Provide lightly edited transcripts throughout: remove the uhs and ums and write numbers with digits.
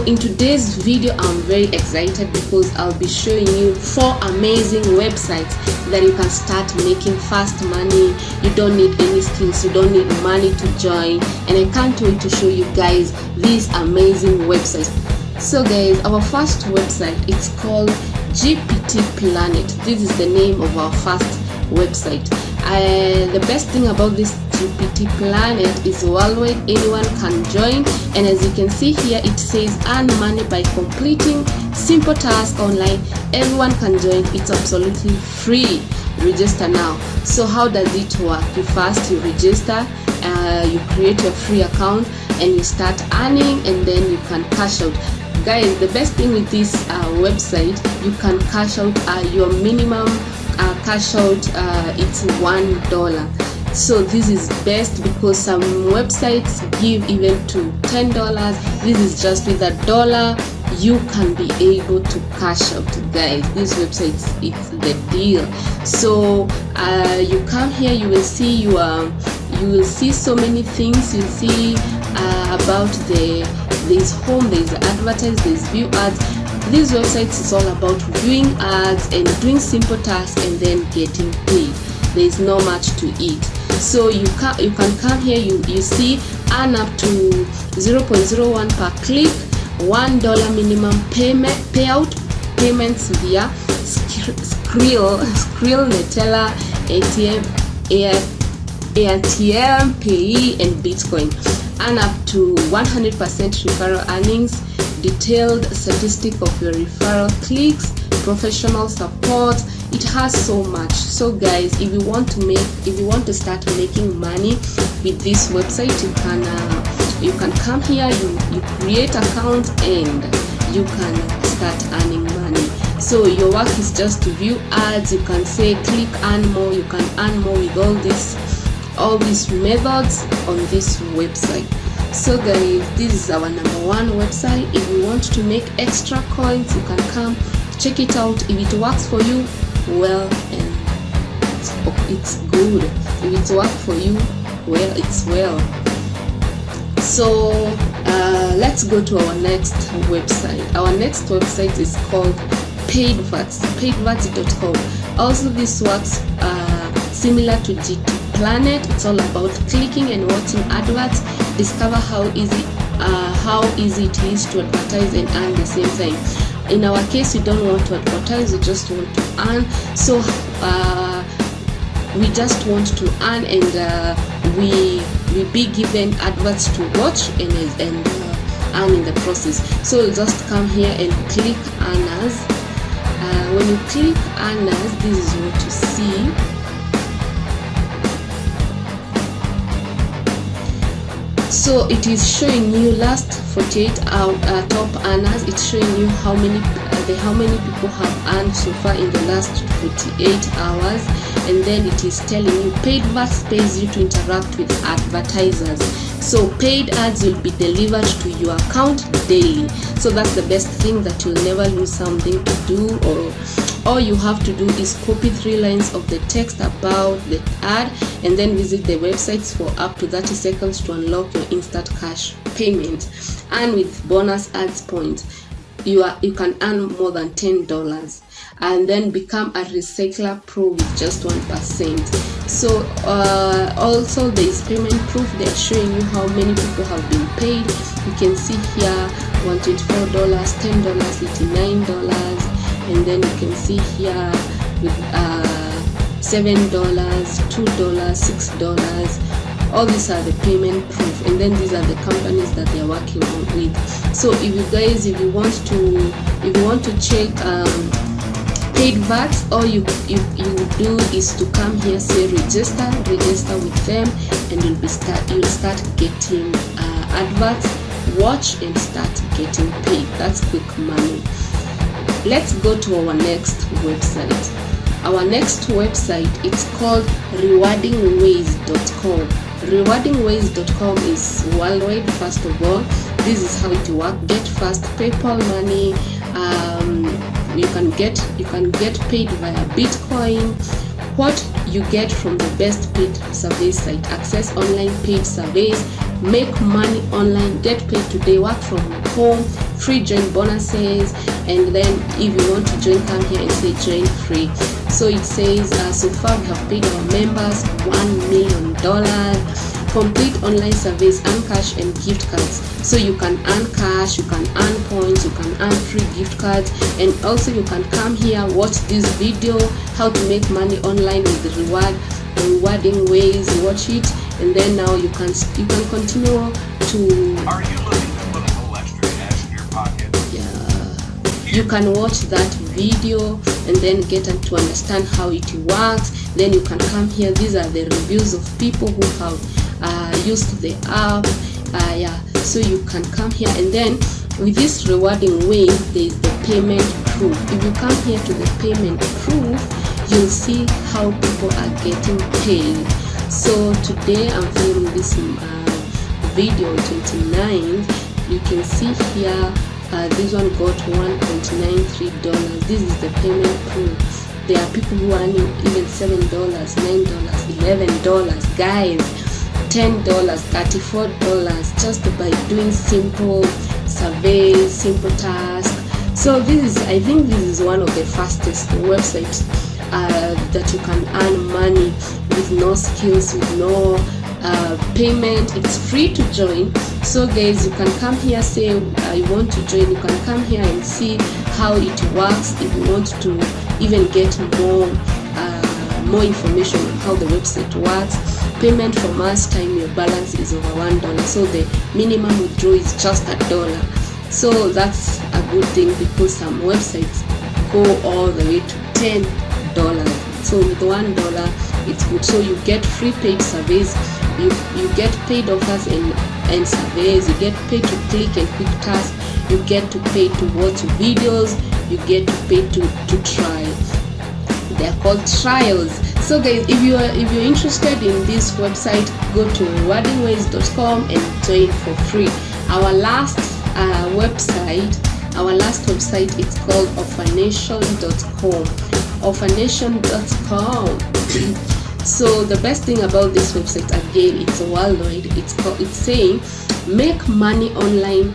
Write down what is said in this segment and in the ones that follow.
in today's video, I'm very excited because I'll be showing you 4 amazing websites that you can start making fast money. You don't need any skills, you don't need money to join, and I can't wait to show you guys these amazing websites. So guys, our first website, it's called GPT Planet. This is the name of our first website. The best thing about this GPT Planet is worldwide, anyone can join, and as you can see here, it says earn money by completing simple tasks online. Everyone can join, it's absolutely free. Register now. So how does it work? You register, you create your free account, and you start earning, and then you can cash out. Guys, the best thing with this website, you can cash out your minimum cash out, it's $1. So this is best because some websites give even to $10. This is just with $1 you can be able to cash out. Guys, this website, it's the deal. So you come here, you will see so many things. You'll see about there's home, there's advertise, there's view ads. This website is all about viewing ads and doing simple tasks and then getting paid. There's not much to it. So you can come here, you see earn up to 0.01 per click, $1 minimum payout, payments via Skrill, Nutella, ATM, Pay, and Bitcoin. Earn up to 100% referral earnings, detailed statistic of your referral clicks, professional support. It has so much. So guys, if you want to start making money with this website, you can come here, you create account, and you can start earning money. So your work is just to view ads. You can say click earn more. You can earn more with all these methods on this website. So guys, this is our #1 website. If you want to make extra coins, you can come check it out. If it works for you, well, and it's good. If it works for you, well, it's well. So let's go to our next website. Our next website is called paidverts.com. Also, this works similar to GT Planet. It's all about clicking and watching adverts. Discover how easy it is to advertise and earn the same time. In our case, we don't want to advertise, we just want to earn. So we just want to earn, and we be given adverts to watch and earn in the process. So we'll just come here and click earners. When you click earners, this is what you see. So it is showing you last 48 hours top earners. It's showing you how many people have earned so far in the last 48 hours, and then it is telling you Paidverts pays you to interact with advertisers. So paid ads will be delivered to your account daily. So that's the best thing, that you'll never lose something to do, or all you have to do is copy 3 lines of the text about the ad and then visit the websites for up to 30 seconds to unlock your instant cash payment. And with bonus ads points, you can earn more than $10, and then become a recycler pro with just 1%. So also there is payment proof. They are showing you how many people have been paid. You can see here $124, $10, $89, and then you can see here with $7, $2, $6. All these are the payment proof, and then these are the companies that they are working on with. So if you want to check Paidverts, all you do is to come here, say register with them, and you'll start getting adverts, watch, and start getting paid. That's quick money. Let's go to our next website. Our next website, it's called rewardingways.com. Rewardingways.com is worldwide. First of all, this is how it works. Get fast PayPal money. You can get paid via Bitcoin. What you get from the best paid survey site: access online paid surveys, make money online, get paid today, work from home, free join bonuses, and then if you want to join, come here and say join free. So it says so far we have paid our members $1 million. Complete online surveys, earn cash and gift cards. So you can earn cash, you can earn points, you can earn free gift cards, and also you can come here, watch this video, how to make money online with the rewarding ways. Watch it, and then now you can continue to. Are you looking to put a little extra cash in your pocket? Yeah, you can watch that video and then get to understand how it works. Then you can come here. These are the reviews of people who have used the app. So you can come here, and then with this rewarding way, there is the payment proof. If you come here to the payment proof, you'll see how people are getting paid. So today I'm filming this video 29th. You can see here this one got $1.93. This is the payment proof. There are people who are earning even $7, $9, $11, guys, $10, $34 just by doing simple surveys, simple tasks. So I think this is one of the fastest websites that you can earn money with no skills, with no payment. It's free to join. So guys, you can come here, say I want to join. You can come here and see how it works. If you want to even get more information on how the website works, payment from us time your balance is over $1. So the minimum withdrawal is just $1. So that's a good thing, because some websites go all the way to $10. So with $1 it's good. So you get free paid surveys, you get paid offers and surveys, you get paid to click and quick tasks, you get to pay to watch videos, you get to pay to try. They're called trials. So guys, if you're interested in this website, go to rewardingways.com and join for free. Our last website, it's called offernation.com. offernation.com. So the best thing about this website, again, it's worldwide. It's saying make money online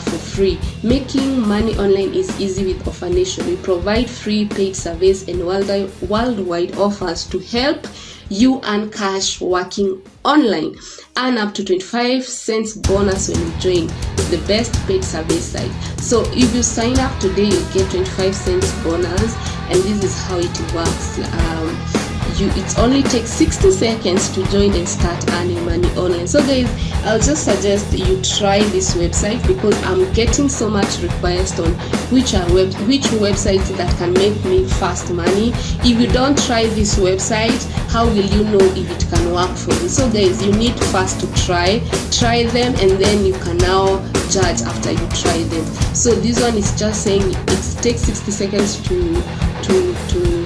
for free. Making money online is easy with OfferNation. We provide free paid surveys and worldwide offers to help you earn cash working online. Earn up to 25 cents bonus when you join the best paid survey site. So if you sign up today, you get 25 cents bonus, and this is how it works. It only takes 60 seconds to join and start earning money online. So guys, I'll just suggest you try this website, because I'm getting so much requests on which websites that can make me fast money. If you don't try this website, how will you know if it can work for you? So guys, you need first to try them, and then you can now judge after you try them. So this one is just saying it takes 60 seconds to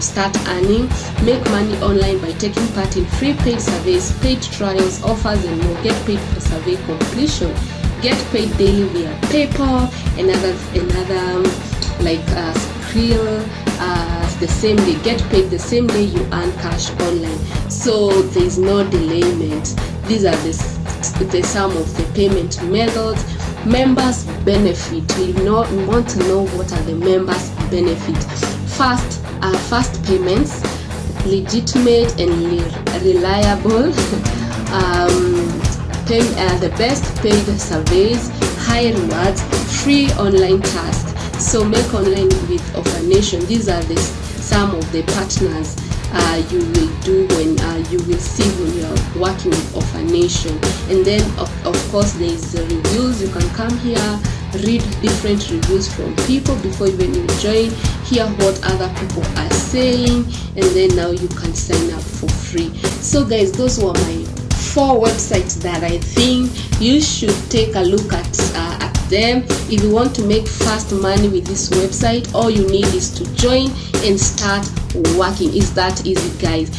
start earning. Make money online by taking part in free paid surveys, paid trials, offers, and more. Get paid for survey completion. Get paid daily via PayPal and another like Skrill. The same day, get paid the same day you earn cash online. So there is no delayment. These are the sum of the payment methods. Members benefit. We want to know what are the members benefit. Fast payments, legitimate and reliable, the best paid surveys, high rewards, free online tasks. So make online with OfferNation. These are some of the partners you will do when you will see when you are working with OfferNation. And then of course there is the reviews. You can come here, read different reviews from people before even you join, hear what other people are saying, and then now you can sign up for free. So guys, those were my 4 websites that I think you should take a look at them. If you want to make fast money with this website, all you need is to join and start working. It's that easy, guys.